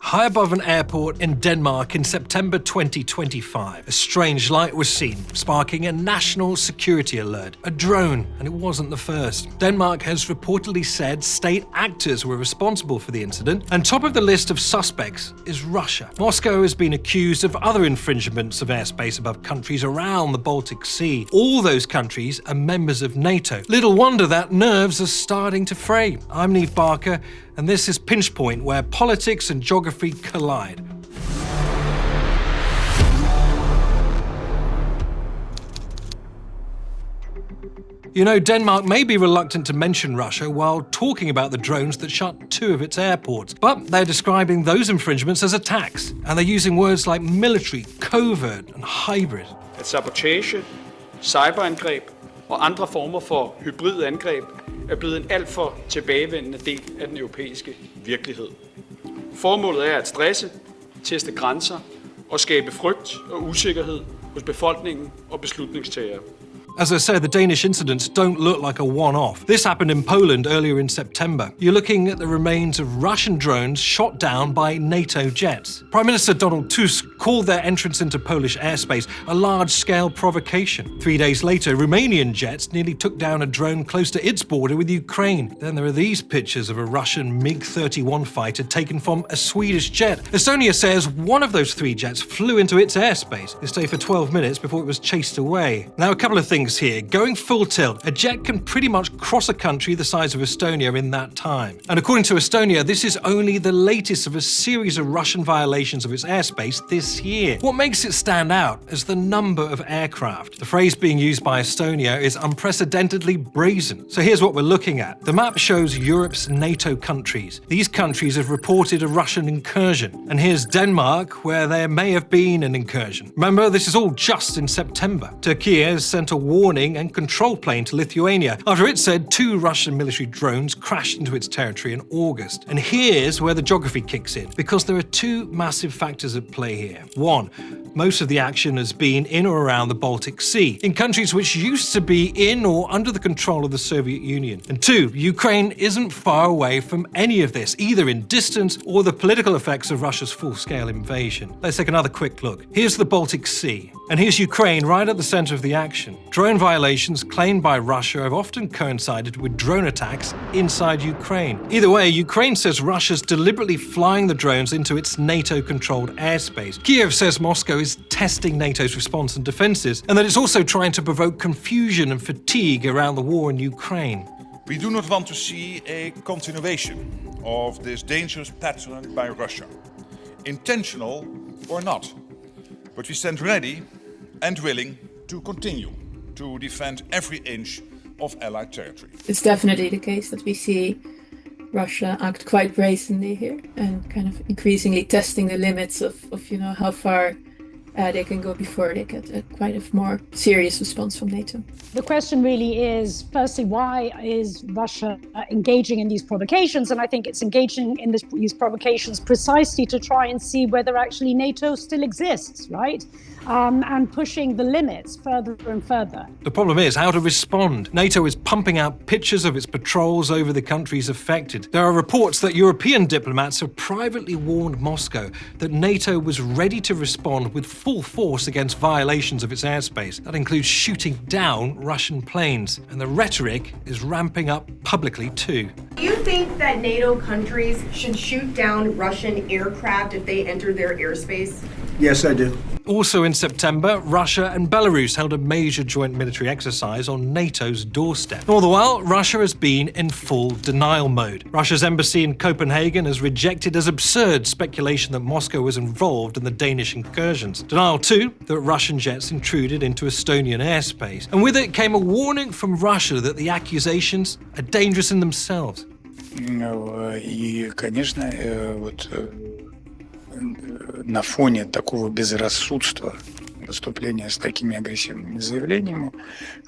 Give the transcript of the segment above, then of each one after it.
High above an airport in Denmark in September 2025, a strange light was seen, sparking a national security alert. A drone, and it wasn't the first. Denmark has reportedly said state actors were responsible for the incident, and top of the list of suspects is Russia. Moscow has been accused of other infringements of airspace above countries around the Baltic Sea. All those countries are members of NATO. Little wonder that nerves are starting to fray. I'm Neve Barker, and this is Pinch Point, where politics and geography collide. You know, Denmark may be reluctant to mention Russia while talking about the drones that shut two of its airports, but they're describing those infringements as attacks, and they're using words like military, covert, and hybrid. At sabotage, cyberangreb og andre former for hybridangreb er blevet en alt for tilbagevendende del af den europæiske virkelighed. Formålet er at stresse, teste grænser og skabe frygt og usikkerhed hos befolkningen og beslutningstagere. As I said, the Danish incidents don't look like a one-off. This happened in Poland earlier in September. You're looking at the remains of Russian drones shot down by NATO jets. Prime Minister Donald Tusk called their entrance into Polish airspace a large-scale provocation. 3 days later, Romanian jets nearly took down a drone close to its border with Ukraine. Then there are these pictures of a Russian MiG-31 fighter taken from a Swedish jet. Estonia says one of those 3 jets flew into its airspace. It stayed for 12 minutes before it was chased away. Now, a couple of things here. Going full tilt, a jet can pretty much cross a country the size of Estonia in that time. And according to Estonia, this is only the latest of a series of Russian violations of its airspace this year. What makes it stand out is the number of aircraft. The phrase being used by Estonia is unprecedentedly brazen. So here's what we're looking at. The map shows Europe's NATO countries. These countries have reported a Russian incursion. And here's Denmark, where there may have been an incursion. Remember, this is all just in September. Turkey has sent a warning and control plane to Lithuania after it said 2 Russian military drones crashed into its territory in August. And here's where the geography kicks in, because there are 2 massive factors at play here. 1, most of the action has been in or around the Baltic Sea, in countries which used to be in or under the control of the Soviet Union. And 2, Ukraine isn't far away from any of this, either in distance or the political effects of Russia's full-scale invasion. Let's take another quick look. Here's the Baltic Sea, and here's Ukraine right at the center of the action. Drone violations claimed by Russia have often coincided with drone attacks inside Ukraine. Either way, Ukraine says Russia's deliberately flying the drones into its NATO-controlled airspace. Kiev says Moscow is testing NATO's response and defenses, and that it's also trying to provoke confusion and fatigue around the war in Ukraine. We do not want to see a continuation of this dangerous pattern by Russia, intentional or not. But we stand ready and willing to continue to defend every inch of Allied territory. It's definitely the case that we see Russia act quite brazenly here and kind of increasingly testing the limits of how far they can go before they get quite a more serious response from NATO. The question really is, firstly, why is Russia engaging in these provocations? And I think it's engaging in these provocations precisely to try and see whether actually NATO still exists, right? And pushing the limits further and further. The problem is how to respond. NATO is pumping out pictures of its patrols over the countries affected. There are reports that European diplomats have privately warned Moscow that NATO was ready to respond with full force against violations of its airspace. That includes shooting down Russian planes. And the rhetoric is ramping up publicly too. Do you think that NATO countries should shoot down Russian aircraft if they enter their airspace? Yes, I do. Also in September, Russia and Belarus held a major joint military exercise on NATO's doorstep. And all the while, Russia has been in full denial mode. Russia's embassy in Copenhagen has rejected as absurd speculation that Moscow was involved in the Danish incursions. Denial too that Russian jets intruded into Estonian airspace. And with it came a warning from Russia that the accusations are dangerous in themselves. И, конечно, на фоне такого безрассудства выступления с такими агрессивными заявлениями,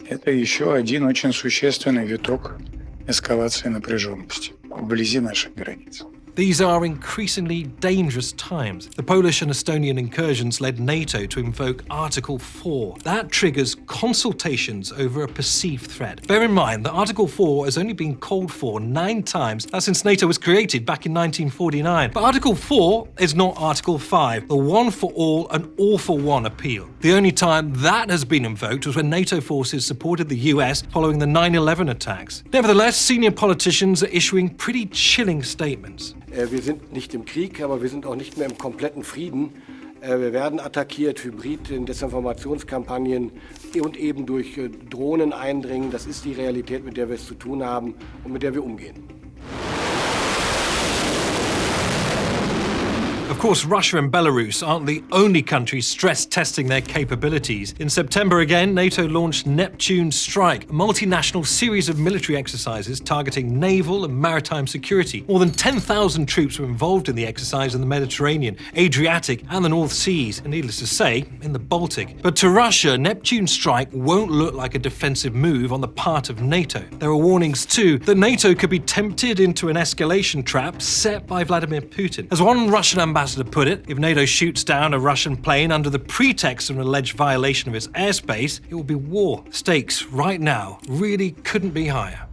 это еще один очень существенный виток эскалации напряженности вблизи наших границ. These are increasingly dangerous times. The Polish and Estonian incursions led NATO to invoke Article 4. That triggers consultations over a perceived threat. Bear in mind that Article 4 has only been called for 9 times. That's since NATO was created back in 1949. But Article 4 is not Article 5, the one for all and all for one appeal. The only time that has been invoked was when NATO forces supported the US following the 9/11 attacks. Nevertheless, senior politicians are issuing pretty chilling statements. Wir sind nicht im Krieg, aber wir sind auch nicht mehr im kompletten Frieden. Wir werden attackiert, Hybrid- in Desinformationskampagnen und eben durch Drohnen eindringen. Das ist die Realität, mit der wir es zu tun haben und mit der wir umgehen. Of course, Russia and Belarus aren't the only countries stress-testing their capabilities. In September again, NATO launched Neptune Strike, a multinational series of military exercises targeting naval and maritime security. More than 10,000 troops were involved in the exercise in the Mediterranean, Adriatic and the North Seas, and needless to say, in the Baltic. But to Russia, Neptune Strike won't look like a defensive move on the part of NATO. There are warnings too that NATO could be tempted into an escalation trap set by Vladimir Putin. As one Russian ambassador put it, if NATO shoots down a Russian plane under the pretext of an alleged violation of its airspace, it will be war. Stakes right now really couldn't be higher.